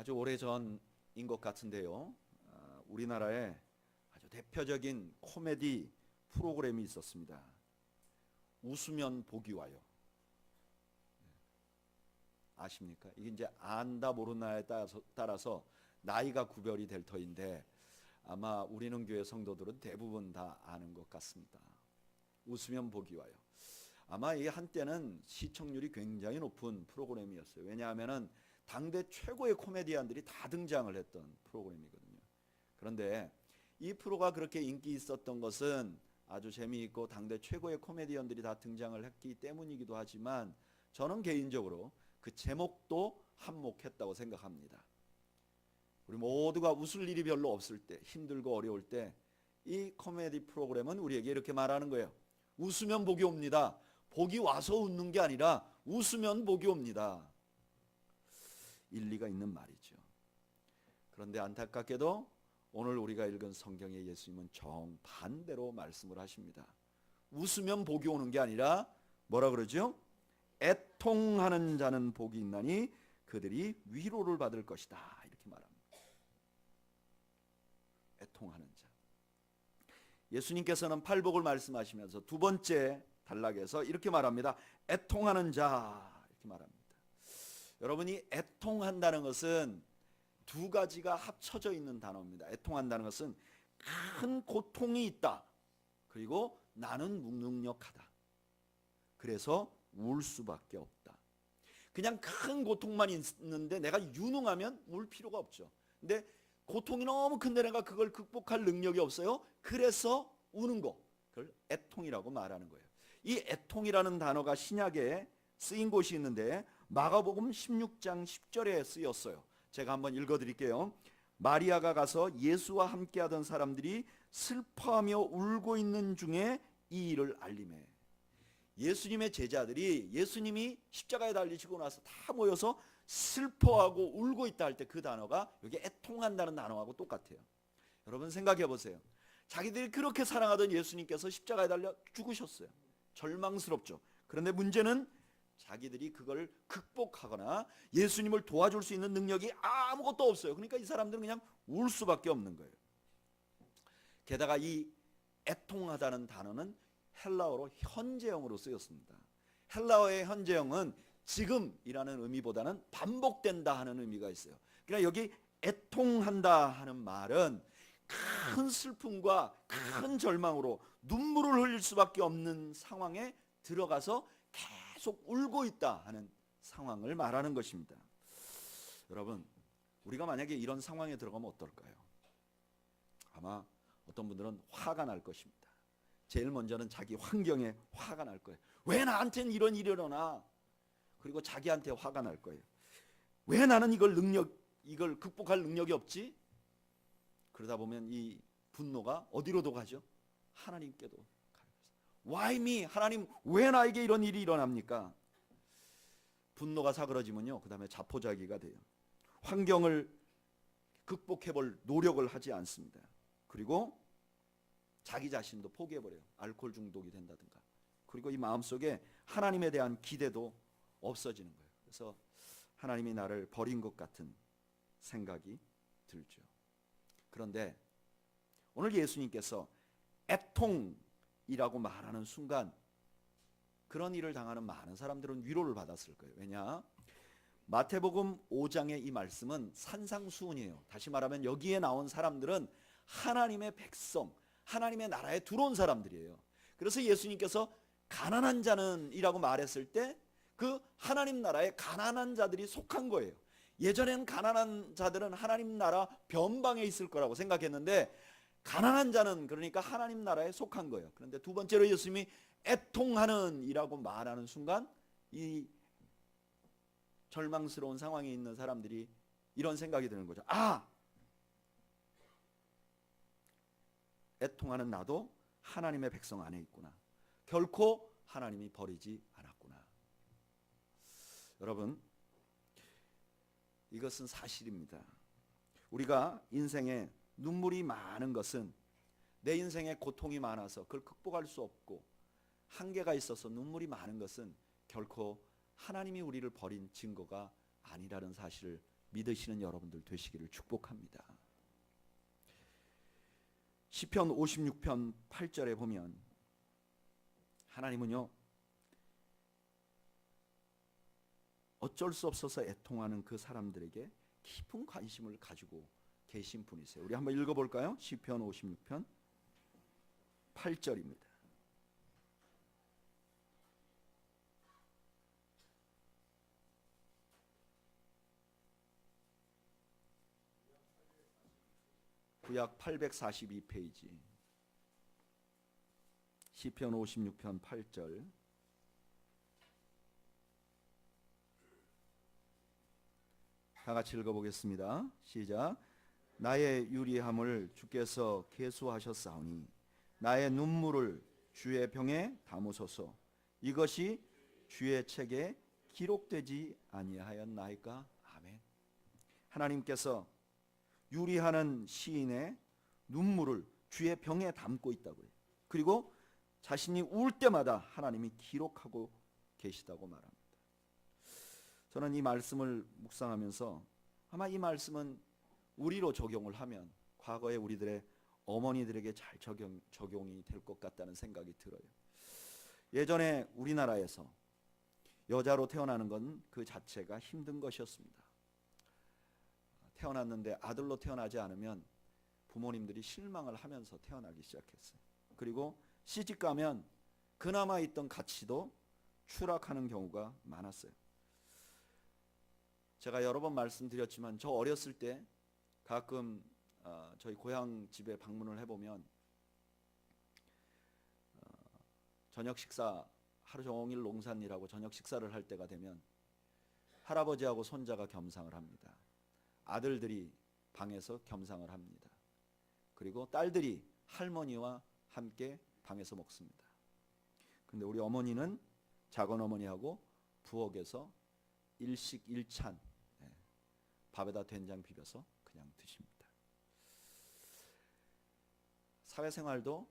아주 오래전인 것 같은데요. 우리나라에 아주 대표적인 코미디 프로그램이 있었습니다. 웃으면 복이 와요. 아십니까? 이게 이제 안다 모르나에 따라서 나이가 구별이 될 터인데 아마 우리는 교회 성도들은 대부분 다 아는 것 같습니다. 웃으면 복이 와요. 아마 이 한때는 시청률이 굉장히 높은 프로그램이었어요. 왜냐하면은 당대 최고의 코미디언들이 다 등장을 했던 프로그램이거든요. 그런데 이 프로가 그렇게 인기 있었던 것은 아주 재미있고 당대 최고의 코미디언들이 다 등장을 했기 때문이기도 하지만 저는 개인적으로 그 제목도 한몫했다고 생각합니다. 우리 모두가 웃을 일이 별로 없을 때, 힘들고 어려울 때 이 코미디 프로그램은 우리에게 이렇게 말하는 거예요. 웃으면 복이 옵니다. 복이 와서 웃는 게 아니라 웃으면 복이 옵니다. 일리가 있는 말이죠. 그런데 안타깝게도 오늘 우리가 읽은 성경의 예수님은 정반대로 말씀을 하십니다. 웃으면 복이 오는 게 아니라 뭐라 그러죠? 애통하는 자는 복이 있나니 그들이 위로를 받을 것이다. 이렇게 말합니다. 애통하는 자. 예수님께서는 팔복을 말씀하시면서 두 번째 단락에서 이렇게 말합니다. 애통하는 자. 이렇게 말합니다. 여러분이 애통한다는 것은 두 가지가 합쳐져 있는 단어입니다. 애통한다는 것은 큰 고통이 있다. 그리고 나는 무능력하다. 그래서 울 수밖에 없다. 그냥 큰 고통만 있는데 내가 유능하면 울 필요가 없죠. 근데 고통이 너무 큰데 내가 그걸 극복할 능력이 없어요. 그래서 우는 거. 그걸 애통이라고 말하는 거예요. 이 애통이라는 단어가 신약에 쓰인 곳이 있는데 마가복음 16장 10절에 쓰였어요. 제가 한번 읽어드릴게요. 마리아가 가서 예수와 함께하던 사람들이 슬퍼하며 울고 있는 중에 이 일을 알리매. 예수님의 제자들이 예수님이 십자가에 달리시고 나서 다 모여서 슬퍼하고 울고 있다 할 때 그 단어가 여기 애통한다는 단어하고 똑같아요. 여러분 생각해 보세요. 자기들이 그렇게 사랑하던 예수님께서 십자가에 달려 죽으셨어요. 절망스럽죠. 그런데 문제는 자기들이 그걸 극복하거나 예수님을 도와줄 수 있는 능력이 아무것도 없어요. 그러니까 이 사람들은 그냥 울 수밖에 없는 거예요. 게다가 이 애통하다는 단어는 헬라어로 현재형으로 쓰였습니다. 헬라어의 현재형은 지금이라는 의미보다는 반복된다 하는 의미가 있어요. 그러니까 여기 애통한다 하는 말은 큰 슬픔과 큰 절망으로 눈물을 흘릴 수밖에 없는 상황에 들어가서 계속 울고 있다 하는 상황을 말하는 것입니다. 여러분, 우리가 만약에 이런 상황에 들어가면 어떨까요? 아마 어떤 분들은 화가 날 것입니다. 제일 먼저는 자기 환경에 화가 날 거예요. 왜 나한테는 이런 일이 일어나? 그리고 자기한테 화가 날 거예요. 왜 나는 이걸 극복할 능력이 없지? 그러다 보면 이 분노가 어디로도 가죠? 하나님께도 가요. Why me? 하나님 왜 나에게 이런 일이 일어납니까? 분노가 사그러지면요, 그 다음에 자포자기가 돼요. 환경을 극복해볼 노력을 하지 않습니다. 그리고 자기 자신도 포기해버려요. 알코올 중독이 된다든가. 그리고 이 마음속에 하나님에 대한 기대도 없어지는 거예요. 그래서 하나님이 나를 버린 것 같은 생각이 들죠. 그런데 오늘 예수님께서 애통이라고 말하는 순간 그런 일을 당하는 많은 사람들은 위로를 받았을 거예요. 왜냐? 마태복음 5장의 이 말씀은 산상수훈이에요. 다시 말하면 여기에 나온 사람들은 하나님의 백성, 하나님의 나라에 들어온 사람들이에요. 그래서 예수님께서 가난한 자는 이라고 말했을 때 그 하나님 나라에 가난한 자들이 속한 거예요. 예전에는 가난한 자들은 하나님 나라 변방에 있을 거라고 생각했는데 가난한 자는 그러니까 하나님 나라에 속한 거예요. 그런데 두 번째로 예수님이 애통하는 이라고 말하는 순간 이 절망스러운 상황에 있는 사람들이 이런 생각이 드는 거죠. 아! 애통하는 나도 하나님의 백성 안에 있구나. 결코 하나님이 버리지 않았구나. 여러분, 이것은 사실입니다. 우리가 인생에 눈물이 많은 것은 내 인생에 고통이 많아서 그걸 극복할 수 없고 한계가 있어서 눈물이 많은 것은 결코 하나님이 우리를 버린 증거가 아니라는 사실을 믿으시는 여러분들 되시기를 축복합니다. 시편 56편 8절에 보면 하나님은요, 어쩔 수 없어서 애통하는 그 사람들에게 깊은 관심을 가지고 계신 분이세요. 우리 한번 읽어볼까요? 시편 56편 8절입니다. 구약 842페이지 시편 56편 8절. 다 같이 읽어보겠습니다. 시작. 나의 유리함을 주께서 계수하셨사오니 나의 눈물을 주의 병에 담으소서. 이것이 주의 책에 기록되지 아니하였나이까. 아멘. 하나님께서 유리하는 시인의 눈물을 주의 병에 담고 있다고요. 그리고 자신이 울 때마다 하나님이 기록하고 계시다고 말합니다. 저는 이 말씀을 묵상하면서 아마 이 말씀은 우리로 적용을 하면 과거에 우리들의 어머니들에게 잘 적용이 될 것 같다는 생각이 들어요. 예전에 우리나라에서 여자로 태어나는 건 그 자체가 힘든 것이었습니다. 태어났는데 아들로 태어나지 않으면 부모님들이 실망을 하면서 태어나기 시작했어요. 그리고 시집 가면 그나마 있던 가치도 추락하는 경우가 많았어요. 제가 여러 번 말씀드렸지만 저 어렸을 때 가끔 저희 고향 집에 방문을 해보면 저녁 식사, 하루 종일 농산일하고 저녁 식사를 할 때가 되면 할아버지하고 손자가 겸상을 합니다. 아들들이 방에서 겸상을 합니다. 그리고 딸들이 할머니와 함께 방에서 먹습니다. 그런데 우리 어머니는 작은 어머니하고 부엌에서 일식일찬 밥에다 된장 비벼서 그냥 드십니다. 사회생활도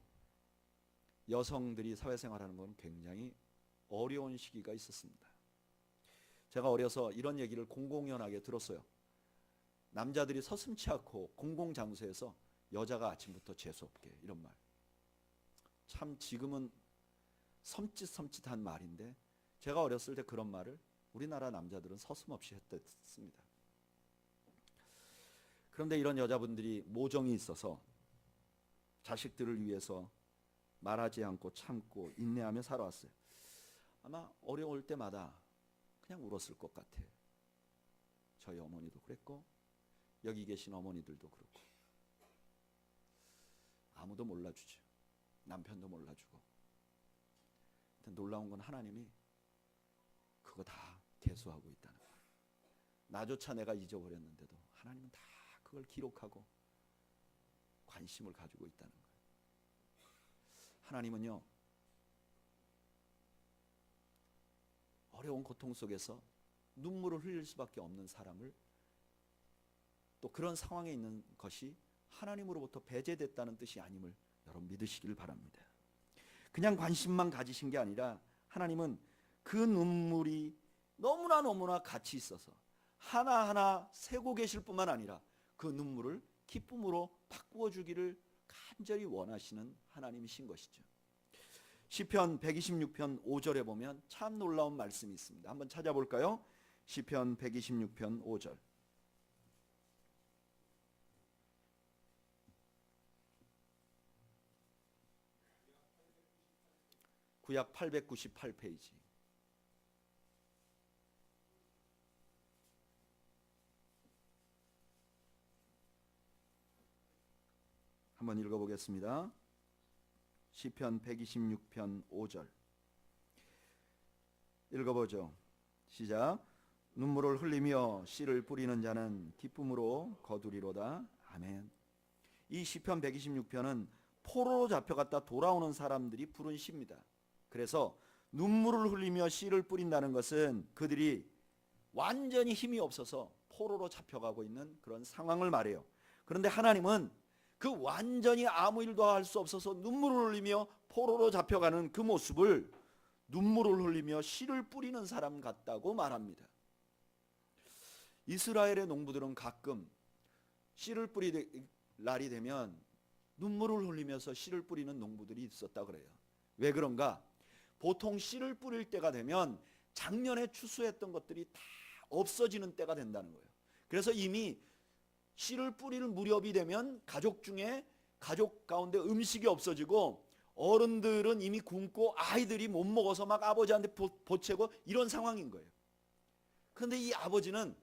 여성들이 사회생활하는 건 굉장히 어려운 시기가 있었습니다. 제가 어려서 이런 얘기를 공공연하게 들었어요. 남자들이 서슴지 않고 공공장소에서 여자가 아침부터 재수없게, 이런 말. 참 지금은 섬찟섬찟한 말인데 제가 어렸을 때 그런 말을 우리나라 남자들은 서슴없이 했습니다. 그런데 이런 여자분들이 모정이 있어서 자식들을 위해서 말하지 않고 참고 인내하며 살아왔어요. 아마 어려울 때마다 그냥 울었을 것 같아요. 저희 어머니도 그랬고 여기 계신 어머니들도 그렇고. 아무도 몰라주죠. 남편도 몰라주고. 놀라운 건 하나님이 그거 다 계수하고 있다는 거예요. 나조차 내가 잊어버렸는데도 하나님은 다 그걸 기록하고 관심을 가지고 있다는 거예요. 하나님은요, 어려운 고통 속에서 눈물을 흘릴 수밖에 없는 사람을, 또 그런 상황에 있는 것이 하나님으로부터 배제됐다는 뜻이 아님을 여러분 믿으시길 바랍니다. 그냥 관심만 가지신 게 아니라 하나님은 그 눈물이 너무나 가치 있어서 하나하나 세고 계실 뿐만 아니라 그 눈물을 기쁨으로 바꾸어 주기를 간절히 원하시는 하나님이신 것이죠. 시편 126편 5절에 보면 참 놀라운 말씀이 있습니다. 한번 찾아볼까요? 시편 126편 5절. 구약 898페이지. 한번 읽어보겠습니다. 시편 126편 5절 읽어보죠. 시작. 눈물을 흘리며 씨를 뿌리는 자는 기쁨으로 거두리로다. 아멘. 이 시편 126편은 포로로 잡혀갔다 돌아오는 사람들이 부른 시입니다. 그래서 눈물을 흘리며 씨를 뿌린다는 것은 그들이 완전히 힘이 없어서 포로로 잡혀가고 있는 그런 상황을 말해요. 그런데 하나님은 그 완전히 아무 일도 할 수 없어서 눈물을 흘리며 포로로 잡혀가는 그 모습을 눈물을 흘리며 씨를 뿌리는 사람 같다고 말합니다. 이스라엘의 농부들은 가끔 씨를 뿌릴 날이 되면 눈물을 흘리면서 씨를 뿌리는 농부들이 있었다 그래요. 왜 그런가? 보통 씨를 뿌릴 때가 되면 작년에 추수했던 것들이 다 없어지는 때가 된다는 거예요. 그래서 이미 씨를 뿌릴 무렵이 되면 가족 가운데 음식이 없어지고 어른들은 이미 굶고 아이들이 못 먹어서 막 아버지한테 보채고 이런 상황인 거예요. 그런데 이 아버지는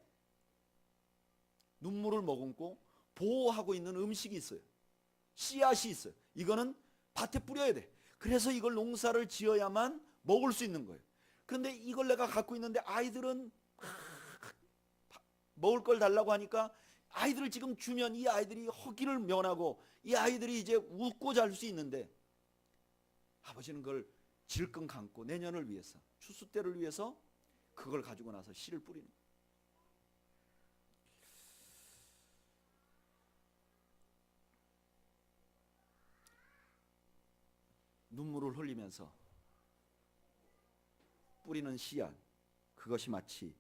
눈물을 머금고 보호하고 있는 음식이 있어요. 씨앗이 있어요. 이거는 밭에 뿌려야 돼. 그래서 이걸 농사를 지어야만 먹을 수 있는 거예요. 그런데 이걸 내가 갖고 있는데 아이들은 먹을 걸 달라고 하니까 아이들을 지금 주면 이 아이들이 허기를 면하고 이 아이들이 이제 웃고 잘 수 있는데 아버지는 그걸 질끈 감고 내년을 위해서 추수 때를 위해서 그걸 가지고 나서 씨를 뿌리는 거예요. 눈물을 흘리면서 뿌리는 씨앗, 그것이 마치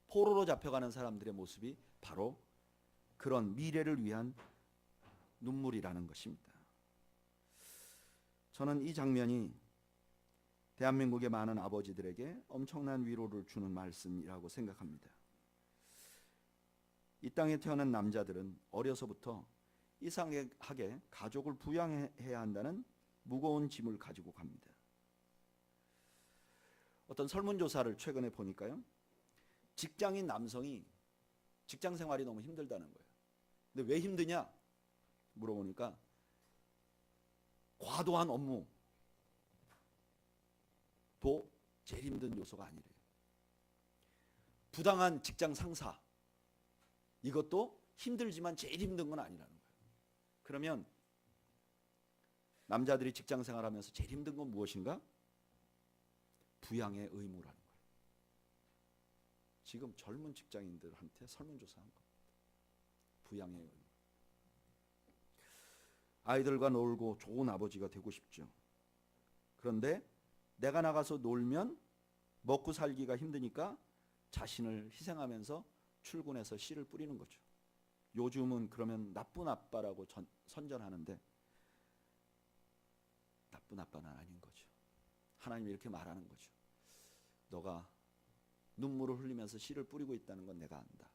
포로로 잡혀가는 사람들의 모습이 바로 그런 미래를 위한 눈물이라는 것입니다. 저는 이 장면이 대한민국의 많은 아버지들에게 엄청난 위로를 주는 말씀이라고 생각합니다. 이 땅에 태어난 남자들은 어려서부터 이상하게 가족을 부양해야 한다는 무거운 짐을 가지고 갑니다. 어떤 설문조사를 최근에 보니까요, 직장인 남성이 직장 생활이 너무 힘들다는 거예요. 근데 왜 힘드냐 물어보니까 과도한 업무도 제일 힘든 요소가 아니래요. 부당한 직장 상사, 이것도 힘들지만 제일 힘든 건 아니라는 거예요. 그러면 남자들이 직장 생활하면서 제일 힘든 건 무엇인가? 부양의 의무라는 거예요. 지금 젊은 직장인들한테 설문조사한 겁니다. 부양의 의무. 아이들과 놀고 좋은 아버지가 되고 싶죠. 그런데 내가 나가서 놀면 먹고 살기가 힘드니까 자신을 희생하면서 출근해서 씨를 뿌리는 거죠. 요즘은 그러면 나쁜 아빠라고 선전하는데 나쁜 아빠는 아닌 거죠. 하나님이 이렇게 말하는 거죠. 너가 눈물을 흘리면서 씨를 뿌리고 있다는 건 내가 안다.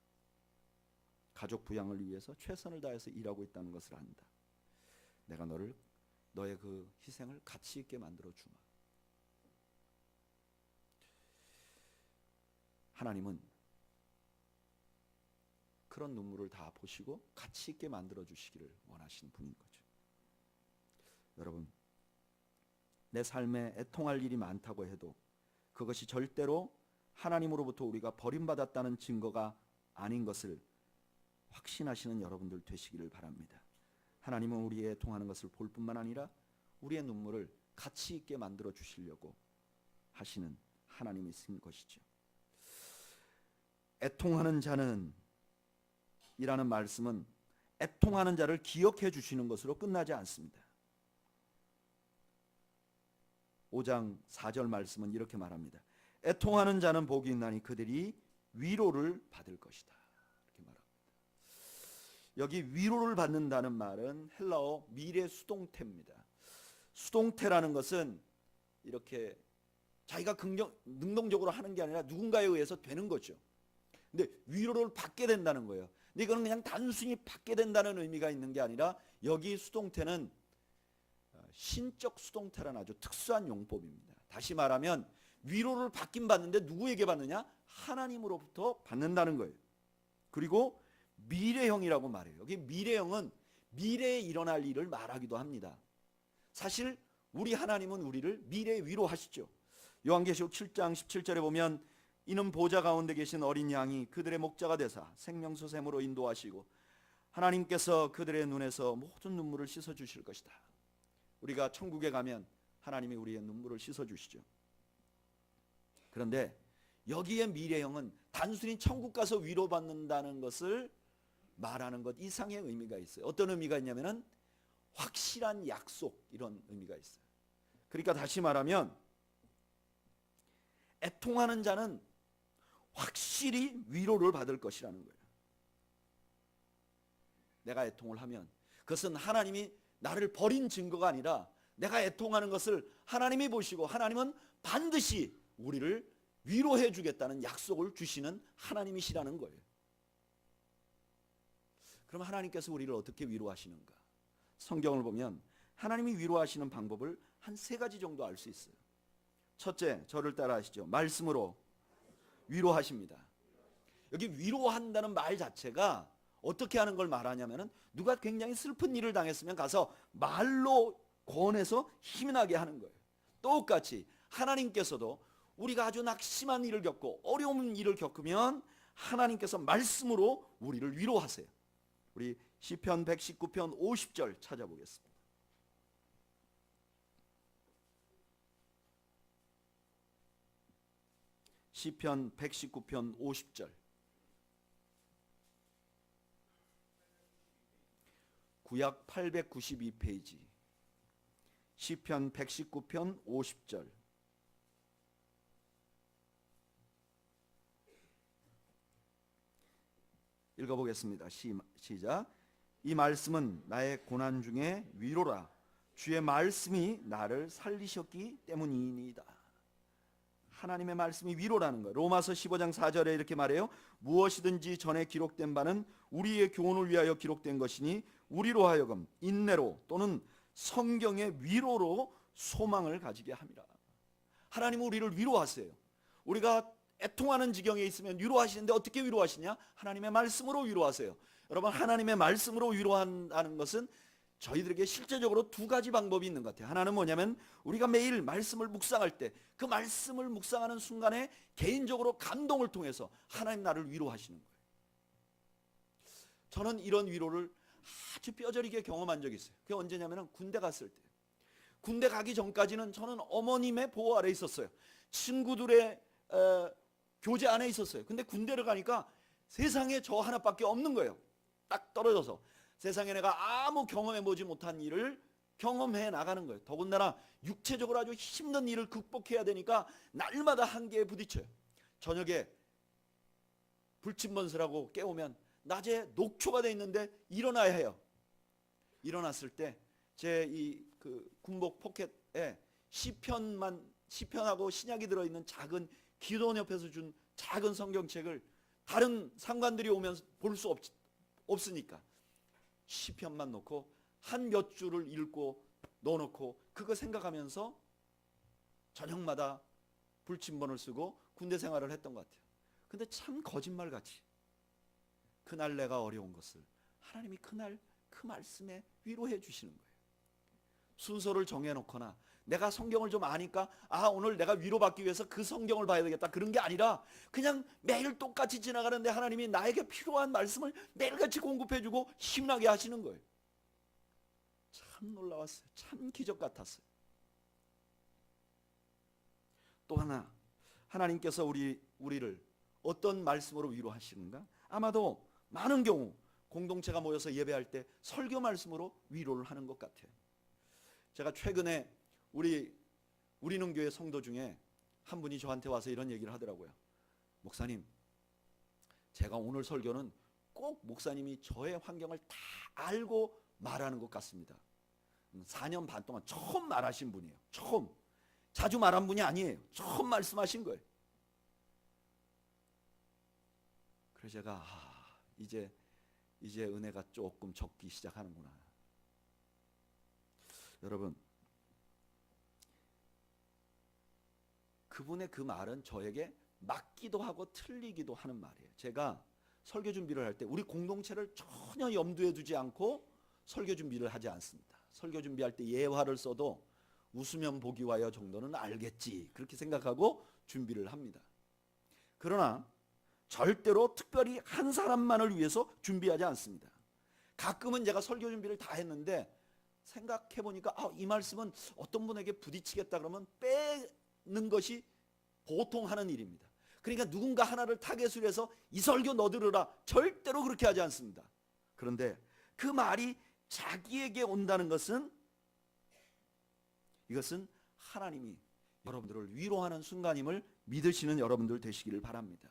가족 부양을 위해서 최선을 다해서 일하고 있다는 것을 안다. 내가 너의 그 희생을 가치 있게 만들어 주마. 하나님은 그런 눈물을 다 보시고 가치 있게 만들어 주시기를 원하시는 분인 거죠. 여러분, 내 삶에 애통할 일이 많다고 해도 그것이 절대로 하나님으로부터 우리가 버림받았다는 증거가 아닌 것을 확신하시는 여러분들 되시기를 바랍니다. 하나님은 우리의 애통하는 것을 볼 뿐만 아니라 우리의 눈물을 가치 있게 만들어 주시려고 하시는 하나님이신 것이죠. 애통하는 자는 이라는 말씀은 애통하는 자를 기억해 주시는 것으로 끝나지 않습니다. 5장 4절 말씀은 이렇게 말합니다. 애통하는 자는 복이 있나니 그들이 위로를 받을 것이다. 이렇게 말합니다. 여기 위로를 받는다는 말은 헬라어 미래 수동태입니다. 수동태라는 것은 이렇게 자기가 능동적으로 하는 게 아니라 누군가에 의해서 되는 거죠. 근데 위로를 받게 된다는 거예요. 근데 이거는 그냥 단순히 받게 된다는 의미가 있는 게 아니라 여기 수동태는 신적 수동태라는 아주 특수한 용법입니다. 다시 말하면 위로를 받긴 받는데 누구에게 받느냐? 하나님으로부터 받는다는 거예요. 그리고 미래형이라고 말해요. 여기 미래형은 미래에 일어날 일을 말하기도 합니다. 사실 우리 하나님은 우리를 미래에 위로하시죠. 요한계시록 7장 17절에 보면 이는 보좌 가운데 계신 어린 양이 그들의 목자가 되사 생명수 샘으로 인도하시고 하나님께서 그들의 눈에서 모든 눈물을 씻어 주실 것이다. 우리가 천국에 가면 하나님이 우리의 눈물을 씻어 주시죠. 그런데 여기에 미래형은 단순히 천국 가서 위로받는다는 것을 말하는 것 이상의 의미가 있어요. 어떤 의미가 있냐면은 확실한 약속, 이런 의미가 있어요. 그러니까 다시 말하면 애통하는 자는 확실히 위로를 받을 것이라는 거예요. 내가 애통을 하면 그것은 하나님이 나를 버린 증거가 아니라 내가 애통하는 것을 하나님이 보시고 하나님은 반드시 우리를 위로해 주겠다는 약속을 주시는 하나님이시라는 거예요. 그럼 하나님께서 우리를 어떻게 위로하시는가? 성경을 보면 하나님이 위로하시는 방법을 한 3가지 정도 알 수 있어요. 첫째, 저를 따라 하시죠. 말씀으로 위로하십니다. 여기 위로한다는 말 자체가 어떻게 하는 걸 말하냐면은 누가 굉장히 슬픈 일을 당했으면 가서 말로 권해서 힘이 나게 하는 거예요. 똑같이 하나님께서도 우리가 아주 낙심한 일을 겪고 어려운 일을 겪으면 하나님께서 말씀으로 우리를 위로하세요. 우리 시편 119편 50절 찾아보겠습니다. 시편 119편 50절. 구약 892페이지. 시편 119편 50절. 읽어보겠습니다. 시작. 이 말씀은 나의 고난 중에 위로라. 주의 말씀이 나를 살리셨기 때문이니이다. 하나님의 말씀이 위로라는 거예요. 로마서 15장 4절에 이렇게 말해요. 무엇이든지 전에 기록된 바는 우리의 교훈을 위하여 기록된 것이니 우리로 하여금 인내로 또는 성경의 위로로 소망을 가지게 함이라. 하나님은 우리를 위로하세요. 우리가 애통하는 지경에 있으면 위로하시는데 어떻게 위로하시냐? 하나님의 말씀으로 위로하세요. 여러분, 하나님의 말씀으로 위로한다는 것은 저희들에게 실제적으로 2가지 방법이 있는 것 같아요. 하나는 뭐냐면 우리가 매일 말씀을 묵상할 때 그 말씀을 묵상하는 순간에 개인적으로 감동을 통해서 하나님 나를 위로하시는 거예요. 저는 이런 위로를 아주 뼈저리게 경험한 적이 있어요. 그게 언제냐면 군대 갔을 때. 군대 가기 전까지는 저는 어머님의 보호 아래 있었어요. 친구들의 교제 안에 있었어요. 근데 군대를 가니까 세상에 저 하나밖에 없는 거예요. 딱 떨어져서 세상에 내가 아무 경험해보지 못한 일을 경험해 나가는 거예요. 더군다나 육체적으로 아주 힘든 일을 극복해야 되니까 날마다 한계에 부딪혀요. 저녁에 불침번스라고 깨우면 낮에 녹초가 돼 있는데 일어나야 해요. 일어났을 때 제 이 군복 포켓에 시편하고 신약이 들어있는 작은 기도원 옆에서 준 작은 성경책을 다른 상관들이 오면 볼 수 없으니까 시편만 놓고 한 몇 줄을 읽고 넣어놓고 그거 생각하면서 저녁마다 불침번을 쓰고 군대 생활을 했던 것 같아요. 근데 참 거짓말같이 그날 내가 어려운 것을 하나님이 그날 그 말씀에 위로해 주시는 거예요. 순서를 정해놓거나 내가 성경을 좀 아니까 오늘 내가 위로받기 위해서 그 성경을 봐야 되겠다 그런 게 아니라 그냥 매일 똑같이 지나가는데 하나님이 나에게 필요한 말씀을 매일같이 공급해주고 힘나게 하시는 거예요. 참 놀라웠어요. 참 기적 같았어요. 또 하나, 하나님께서 우리를 어떤 말씀으로 위로하시는가? 아마도 많은 경우 공동체가 모여서 예배할 때 설교 말씀으로 위로를 하는 것 같아요. 제가 최근에 우리는 교회 성도 중에 한 분이 저한테 와서 이런 얘기를 하더라고요. 목사님, 제가 오늘 설교는 꼭 목사님이 저의 환경을 다 알고 말하는 것 같습니다. 4년 반 동안 처음 말하신 분이에요. 처음. 자주 말한 분이 아니에요. 처음 말씀하신 거예요. 그래서 제가 이제 은혜가 조금 적기 시작하는구나. 여러분, 그분의 그 말은 저에게 맞기도 하고 틀리기도 하는 말이에요. 제가 설교 준비를 할 때 우리 공동체를 전혀 염두에 두지 않고 설교 준비를 하지 않습니다. 설교 준비할 때 예화를 써도 웃으면 보기 와요 정도는 알겠지 그렇게 생각하고 준비를 합니다. 그러나 절대로 특별히 한 사람만을 위해서 준비하지 않습니다. 가끔은 제가 설교 준비를 다 했는데 생각해 보니까 이 말씀은 어떤 분에게 부딪히겠다 그러면 빼는 것이 보통 하는 일입니다. 그러니까 누군가 하나를 타겟으로 해서 이 설교 너 들으라 절대로 그렇게 하지 않습니다. 그런데 그 말이 자기에게 온다는 것은 이것은 하나님이 여러분들을 위로하는 순간임을 믿으시는 여러분들 되시기를 바랍니다.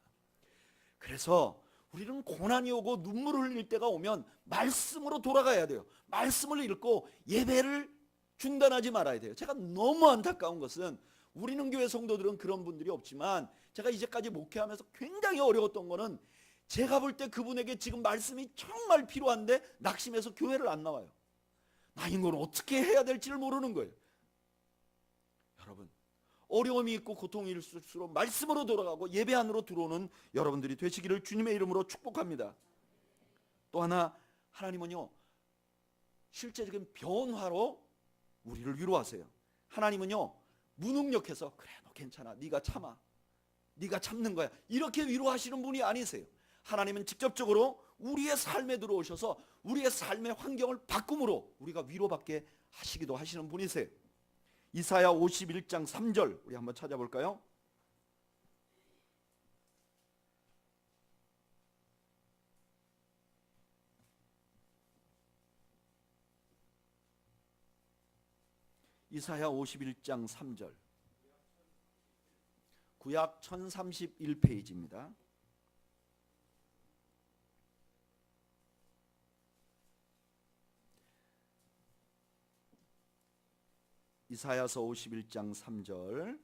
그래서 우리는 고난이 오고 눈물을 흘릴 때가 오면 말씀으로 돌아가야 돼요. 말씀을 읽고 예배를 중단하지 말아야 돼요. 제가 너무 안타까운 것은 우리는 교회 성도들은 그런 분들이 없지만 제가 이제까지 목회하면서 굉장히 어려웠던 거는 제가 볼 때 그분에게 지금 말씀이 정말 필요한데 낙심해서 교회를 안 나와요. 나 이걸 어떻게 해야 될지를 모르는 거예요. 여러분, 어려움이 있고 고통이 있을수록 말씀으로 돌아가고 예배 안으로 들어오는 여러분들이 되시기를 주님의 이름으로 축복합니다. 또 하나, 하나님은요 실제적인 변화로 우리를 위로하세요. 하나님은요 무능력해서 그래 너 괜찮아, 네가 참아, 네가 참는 거야, 이렇게 위로하시는 분이 아니세요. 하나님은 직접적으로 우리의 삶에 들어오셔서 우리의 삶의 환경을 바꿈으로 우리가 위로받게 하시기도 하시는 분이세요. 이사야 51장 3절 우리 한번 찾아볼까요? 이사야 51장 3절, 구약 1031페이지입니다. 이사야서 51장 3절,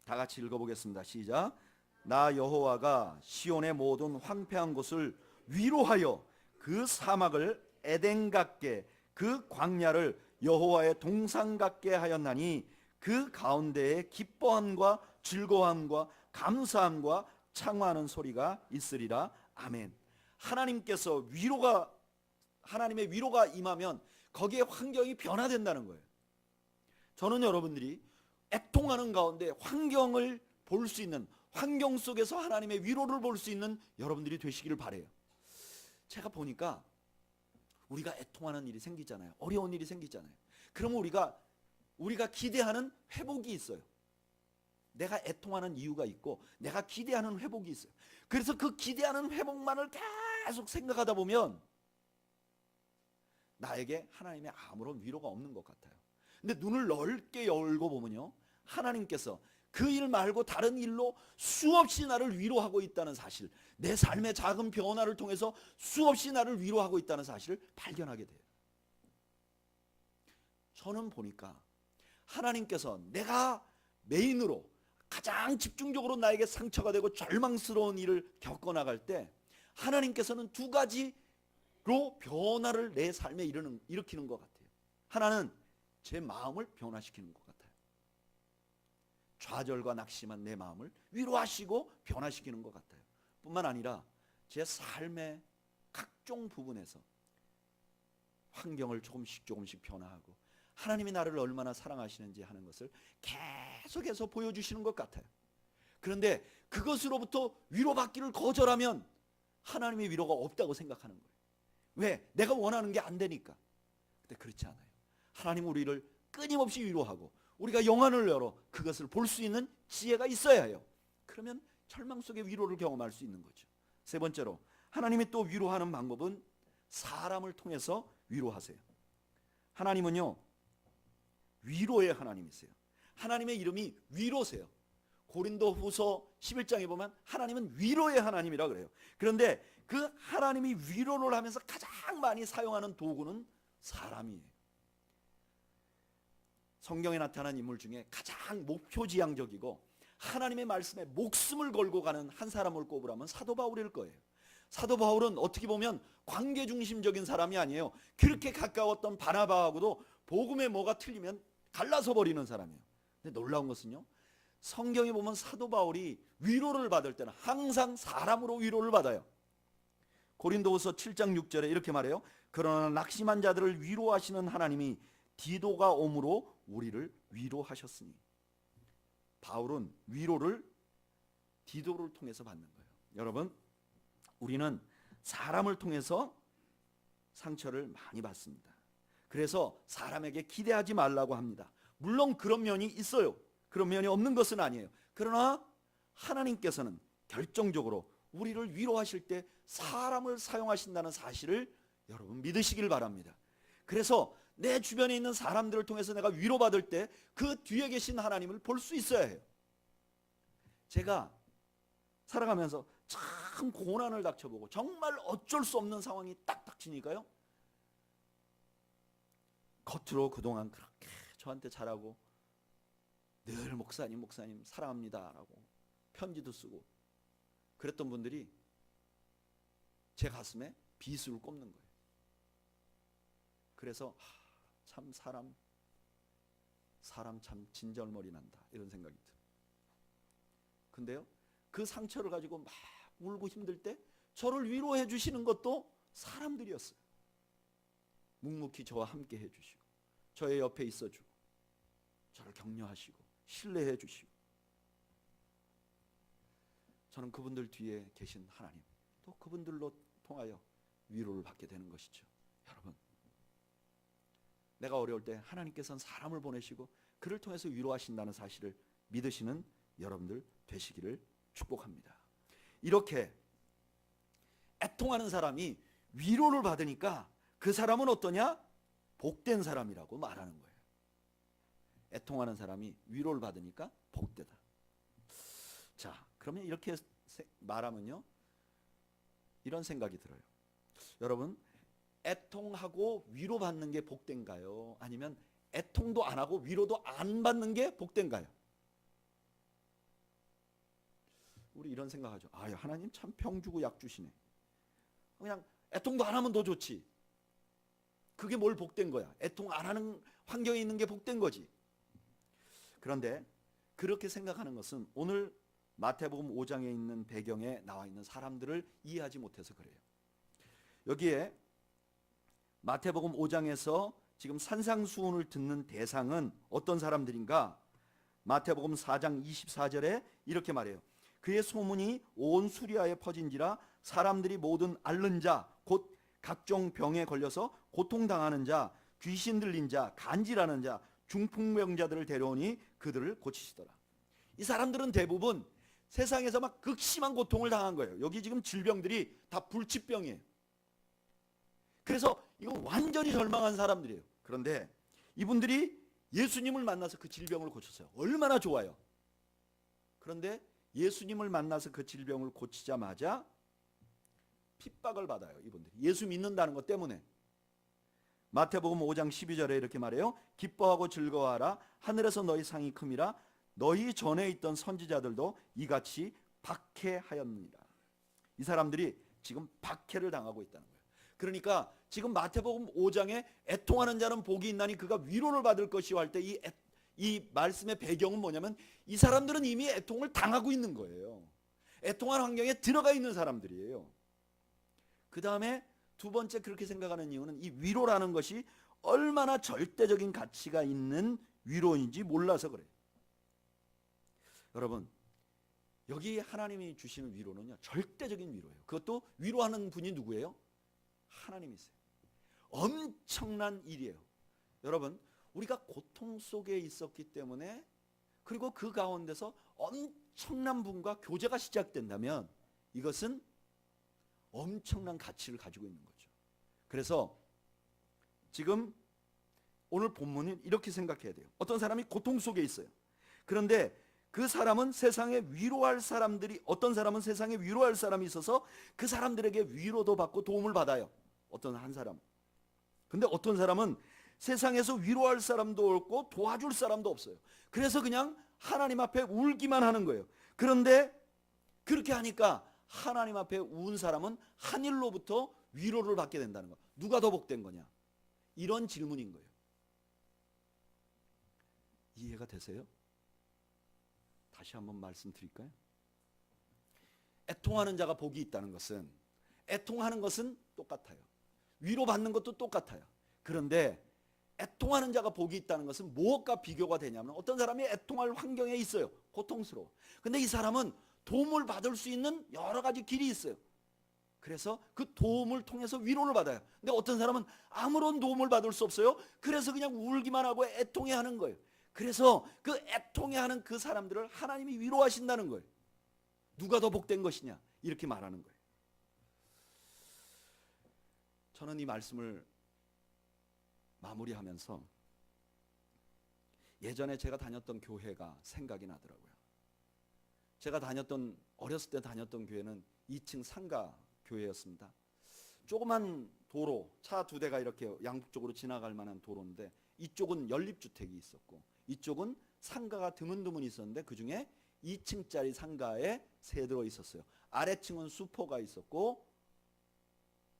다 같이 읽어보겠습니다. 시작. 나 여호와가 시온의 모든 황폐한 곳을 위로하여 그 사막을 에덴 같게 그 광야를 여호와의 동산 같게 하였나니 그 가운데에 기뻐함과 즐거움과 감사함과 창화하는 소리가 있으리라. 아멘. 하나님께서 하나님의 위로가 임하면 거기에 환경이 변화된다는 거예요. 저는 여러분들이 애통하는 가운데 환경을 볼 수 있는, 환경 속에서 하나님의 위로를 볼 수 있는 여러분들이 되시기를 바라요. 제가 보니까 우리가 애통하는 일이 생기잖아요. 어려운 일이 생기잖아요. 그러면 우리가 기대하는 회복이 있어요. 내가 애통하는 이유가 있고 내가 기대하는 회복이 있어요. 그래서 그 기대하는 회복만을 계속 생각하다 보면 나에게 하나님의 아무런 위로가 없는 것 같아요. 근데 눈을 넓게 열고 보면요, 하나님께서 그 일 말고 다른 일로 수없이 나를 위로하고 있다는 사실, 내 삶의 작은 변화를 통해서 수없이 나를 위로하고 있다는 사실을 발견하게 돼요. 저는 보니까 하나님께서 내가 메인으로 가장 집중적으로 나에게 상처가 되고 절망스러운 일을 겪어나갈 때 하나님께서는 두 가지로 변화를 내 삶에 일으키는 것 같아요. 하나는 제 마음을 변화시키는 것 같아요. 좌절과 낙심한 내 마음을 위로하시고 변화시키는 것 같아요. 뿐만 아니라 제 삶의 각종 부분에서 환경을 조금씩 변화하고 하나님이 나를 얼마나 사랑하시는지 하는 것을 계속해서 보여주시는 것 같아요. 그런데 그것으로부터 위로받기를 거절하면 하나님의 위로가 없다고 생각하는 거예요. 왜? 내가 원하는 게 안 되니까. 근데 그렇지 않아요. 하나님 우리를 끊임없이 위로하고 우리가 영안을 열어 그것을 볼 수 있는 지혜가 있어야 해요. 그러면 절망 속의 위로를 경험할 수 있는 거죠. 세 번째로, 하나님이 또 위로하는 방법은 사람을 통해서 위로하세요. 하나님은요 위로의 하나님이세요. 하나님의 이름이 위로세요. 고린도후서 11장에 보면 하나님은 위로의 하나님이라 그래요. 그런데 그 하나님이 위로를 하면서 가장 많이 사용하는 도구는 사람이에요. 성경에 나타난 인물 중에 가장 목표지향적이고 하나님의 말씀에 목숨을 걸고 가는 한 사람을 꼽으라면 사도 바울일 거예요. 사도 바울은 어떻게 보면 관계 중심적인 사람이 아니에요. 그렇게 가까웠던 바나바하고도 복음에 뭐가 틀리면 갈라서 버리는 사람이에요. 근데 놀라운 것은요, 성경에 보면 사도 바울이 위로를 받을 때는 항상 사람으로 위로를 받아요. 고린도후서 7장 6절에 이렇게 말해요. 그러나 낙심한 자들을 위로하시는 하나님이 디도가 옴으로 우리를 위로하셨으니. 바울은 위로를 디도를 통해서 받는 거예요. 여러분, 우리는 사람을 통해서 상처를 많이 받습니다. 그래서 사람에게 기대하지 말라고 합니다. 물론 그런 면이 있어요. 그런 면이 없는 것은 아니에요. 그러나 하나님께서는 결정적으로 우리를 위로하실 때 사람을 사용하신다는 사실을 여러분 믿으시길 바랍니다. 그래서 내 주변에 있는 사람들을 통해서 내가 위로받을 때 그 뒤에 계신 하나님을 볼 수 있어야 해요. 제가 살아가면서 참 고난을 닥쳐보고 정말 어쩔 수 없는 상황이 딱 닥치니까요, 겉으로 그동안 그렇게 저한테 잘하고 늘 목사님 사랑합니다 라고 편지도 쓰고 그랬던 분들이 제 가슴에 비수를 꼽는 거예요. 그래서 참 사람 참 진절머리 난다 이런 생각이 들어요. 근데요, 그 상처를 가지고 막 울고 힘들 때 저를 위로해 주시는 것도 사람들이었어요. 묵묵히 저와 함께 해주시고 저의 옆에 있어주고 저를 격려하시고 신뢰해 주시고, 저는 그분들 뒤에 계신 하나님, 또 그분들로 통하여 위로를 받게 되는 것이죠. 여러분, 내가 어려울 때 하나님께서는 사람을 보내시고 그를 통해서 위로하신다는 사실을 믿으시는 여러분들 되시기를 축복합니다. 이렇게 애통하는 사람이 위로를 받으니까 그 사람은 어떠냐? 복된 사람이라고 말하는 거예요. 애통하는 사람이 위로를 받으니까 복되다. 자, 그러면 이렇게 말하면요, 이런 생각이 들어요. 여러분, 애통하고 위로받는 게 복된가요? 아니면 애통도 안 하고 위로도 안 받는 게 복된가요? 우리 이런 생각하죠. 아, 하나님 참 병 주고 약 주시네. 그냥 애통도 안 하면 더 좋지. 그게 뭘 복된 거야? 애통 안 하는 환경에 있는 게 복된 거지. 그런데 그렇게 생각하는 것은 오늘 마태복음 5장에 있는 배경에 나와 있는 사람들을 이해하지 못해서 그래요. 여기에 마태복음 5장에서 지금 산상수훈을 듣는 대상은 어떤 사람들인가? 마태복음 4장 24절에 이렇게 말해요. 그의 소문이 온 수리아에 퍼진지라 사람들이 모든 앓는 자, 곧 각종 병에 걸려서 고통당하는 자, 귀신 들린 자, 간질하는 자, 중풍병자들을 데려오니 그들을 고치시더라. 이 사람들은 대부분 세상에서 막 극심한 고통을 당한 거예요. 여기 지금 질병들이 다 불치병이에요. 그래서 이건 완전히 절망한 사람들이에요. 그런데 이분들이 예수님을 만나서 그 질병을 고쳤어요. 얼마나 좋아요. 그런데 예수님을 만나서 그 질병을 고치자마자 핍박을 받아요. 이분들이 예수 믿는다는 것 때문에. 마태복음 5장 12절에 이렇게 말해요. 기뻐하고 즐거워하라. 하늘에서 너희 상이 큼이라. 너희 전에 있던 선지자들도 이같이 박해하였느니라. 이 사람들이 지금 박해를 당하고 있다는 거예요. 그러니까 지금 마태복음 5장에 애통하는 자는 복이 있나니 그가 위로를 받을 것이요 할 때 이 말씀의 배경은 뭐냐면 이 사람들은 이미 애통을 당하고 있는 거예요. 애통한 환경에 들어가 있는 사람들이에요. 그 다음에 두 번째 그렇게 생각하는 이유는 이 위로라는 것이 얼마나 절대적인 가치가 있는 위로인지 몰라서 그래요. 여러분, 여기 하나님이 주시는 위로는요, 절대적인 위로예요. 그것도 위로하는 분이 누구예요? 하나님이세요. 엄청난 일이에요. 여러분, 우리가 고통 속에 있었기 때문에, 그리고 그 가운데서 엄청난 분과 교제가 시작된다면 이것은 엄청난 가치를 가지고 있는 거죠. 그래서 지금 오늘 본문은 이렇게 생각해야 돼요. 어떤 사람이 고통 속에 있어요. 그런데 그 사람은 세상에 위로할 사람들이, 어떤 사람은 세상에 위로할 사람이 있어서 그 사람들에게 위로도 받고 도움을 받아요. 어떤 한 사람. 근데 어떤 사람은 세상에서 위로할 사람도 없고 도와줄 사람도 없어요. 그래서 그냥 하나님 앞에 울기만 하는 거예요. 그런데 그렇게 하니까 하나님 앞에 운 사람은 하늘로부터 위로를 받게 된다는 거예요. 누가 더 복된 거냐? 이런 질문인 거예요. 이해가 되세요? 다시 한번 말씀드릴까요? 애통하는 자가 복이 있다는 것은, 애통하는 것은 똑같아요. 위로받는 것도 똑같아요. 그런데 애통하는 자가 복이 있다는 것은 무엇과 비교가 되냐면, 어떤 사람이 애통할 환경에 있어요. 고통스러워. 근데 이 사람은 도움을 받을 수 있는 여러 가지 길이 있어요. 그래서 그 도움을 통해서 위로를 받아요. 근데 어떤 사람은 아무런 도움을 받을 수 없어요. 그래서 그냥 울기만 하고 애통해하는 거예요. 그래서 그 애통해하는 그 사람들을 하나님이 위로하신다는 거예요. 누가 더 복된 것이냐, 이렇게 말하는 거예요. 저는 이 말씀을 마무리하면서 예전에 제가 다녔던 교회가 생각이 나더라고요. 제가 어렸을 때 다녔던 교회는 2층 상가 교회였습니다. 조그만 도로, 차 2대가 이렇게 양쪽으로 지나갈 만한 도로인데, 이쪽은 연립주택이 있었고 이쪽은 상가가 드문드문 있었는데, 그 중에 2층짜리 상가에 세 들어 있었어요. 아래층은 수포가 있었고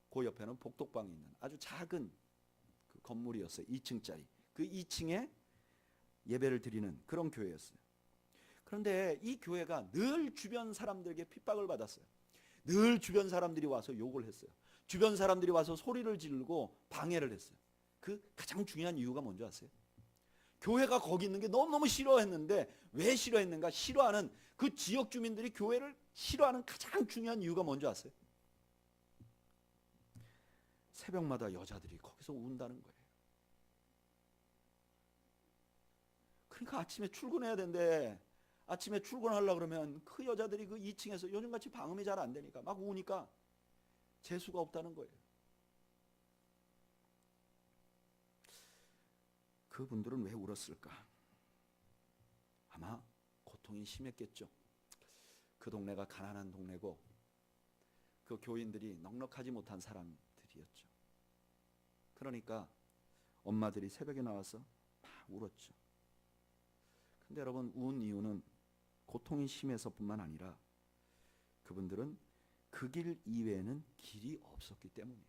그 옆에는 복덕방이 있는 아주 작은 그 건물이었어요. 2층짜리. 그 2층에 예배를 드리는 그런 교회였어요. 그런데 이 교회가 늘 주변 사람들에게 핍박을 받았어요. 늘 주변 사람들이 와서 욕을 했어요. 주변 사람들이 와서 소리를 지르고 방해를 했어요. 그 가장 중요한 이유가 뭔지 아세요? 교회가 거기 있는 게 너무너무 싫어했는데, 왜 싫어했는가? 싫어하는 그 지역 주민들이 교회를 싫어하는 가장 중요한 이유가 뭔지 아세요? 새벽마다 여자들이 거기서 운다는 거예요. 그러니까 아침에 출근해야 되는데, 아침에 출근하려고 그러면 그 여자들이 그 2층에서 요즘같이 방음이 잘 안 되니까 막 우니까 재수가 없다는 거예요. 그분들은 왜 울었을까? 아마 고통이 심했겠죠. 그 동네가 가난한 동네고 그 교인들이 넉넉하지 못한 사람들이었죠. 그러니까 엄마들이 새벽에 나와서 막 울었죠. 근데 여러분, 운 이유는 고통이 심해서뿐만 아니라 그분들은 그 길 이외에는 길이 없었기 때문이에요.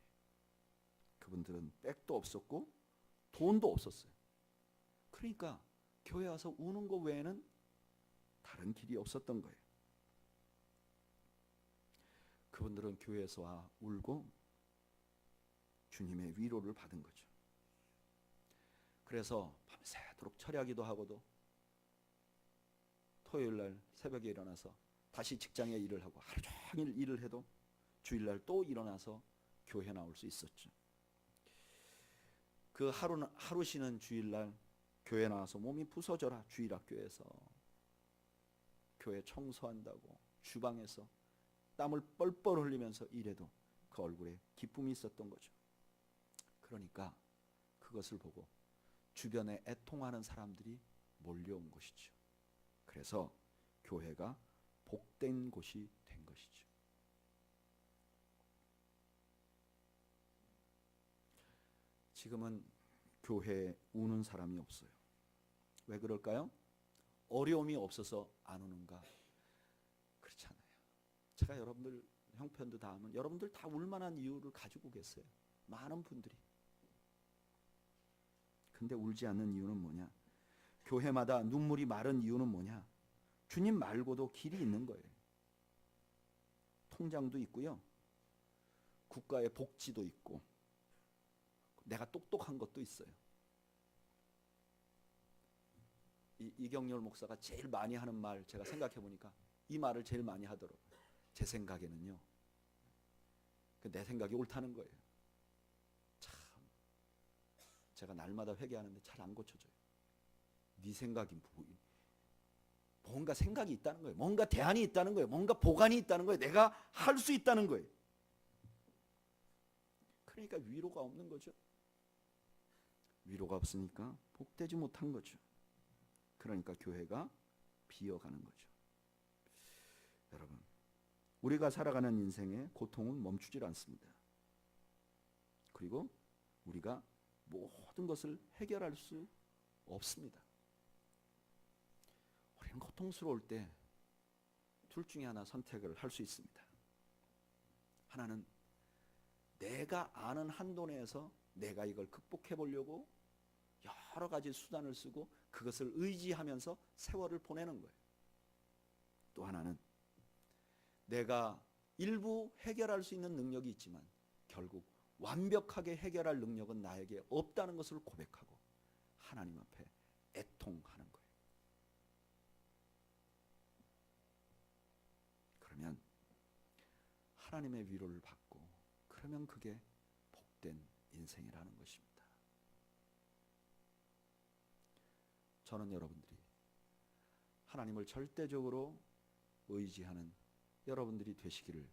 그분들은 백도 없었고 돈도 없었어요. 그러니까 교회 와서 우는 것 외에는 다른 길이 없었던 거예요. 그분들은 교회에서 와 울고 주님의 위로를 받은 거죠. 그래서 밤새도록 철야기도 하고도 토요일 날 새벽에 일어나서 다시 직장에 일을 하고 하루 종일 일을 해도 주일날 또 일어나서 교회 나올 수 있었죠. 그 하루 쉬는 주일날 교회 나와서 몸이 부서져라 주일학교에서 교회 청소한다고 주방에서 땀을 뻘뻘 흘리면서 일해도 그 얼굴에 기쁨이 있었던 거죠. 그러니까 그것을 보고 주변에 애통하는 사람들이 몰려온 것이죠. 그래서 교회가 복된 곳이 된 것이죠. 지금은 교회에 우는 사람이 없어요. 왜 그럴까요? 어려움이 없어서 안 우는가? 그렇지 않아요. 제가 여러분들 형편도 다 하면 여러분들 다 울만한 이유를 가지고 계세요. 많은 분들이. 근데 울지 않는 이유는 뭐냐? 교회마다 눈물이 마른 이유는 뭐냐? 주님 말고도 길이 있는 거예요. 통장도 있고요. 국가의 복지도 있고 내가 똑똑한 것도 있어요. 이경렬 목사가 제일 많이 하는 말, 제가 생각해 보니까 이 말을 제일 많이 하더라고요. 제 생각에는요. 내 생각이 옳다는 거예요. 참, 제가 날마다 회개하는데 잘 안 고쳐져요. 네 생각이 뭔가 생각이 있다는 거예요. 뭔가 대안이 있다는 거예요. 뭔가 보관이 있다는 거예요. 내가 할 수 있다는 거예요. 그러니까 위로가 없는 거죠. 위로가 없으니까 복되지 못한 거죠. 그러니까 교회가 비어가는 거죠. 여러분, 우리가 살아가는 인생의 고통은 멈추질 않습니다. 그리고 우리가 모든 것을 해결할 수 없습니다. 우리는 고통스러울 때 둘 중에 하나 선택을 할 수 있습니다. 하나는 내가 아는 한도 내에서 내가 이걸 극복해 보려고 여러 가지 수단을 쓰고 그것을 의지하면서 세월을 보내는 거예요. 또 하나는 내가 일부 해결할 수 있는 능력이 있지만 결국 완벽하게 해결할 능력은 나에게 없다는 것을 고백하고 하나님 앞에 애통하는 거예요. 그러면 하나님의 위로를 받고 그러면 그게 복된 인생이라는 것입니다. 저는 여러분들이 하나님을 절대적으로 의지하는 여러분들이 되시기를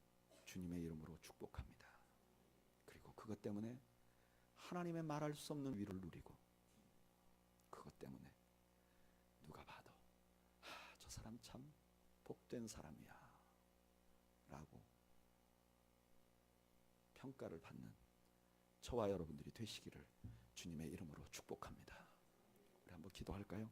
주님의 이름으로 축복합니다. 그리고 그것 때문에 하나님의 말할 수 없는 위를 누리고, 그것 때문에 누가 봐도 저 사람 참 복된 사람이야 라고 평가를 받는 저와 여러분들이 되시기를 주님의 이름으로 축복합니다. 우리 한번 기도할까요?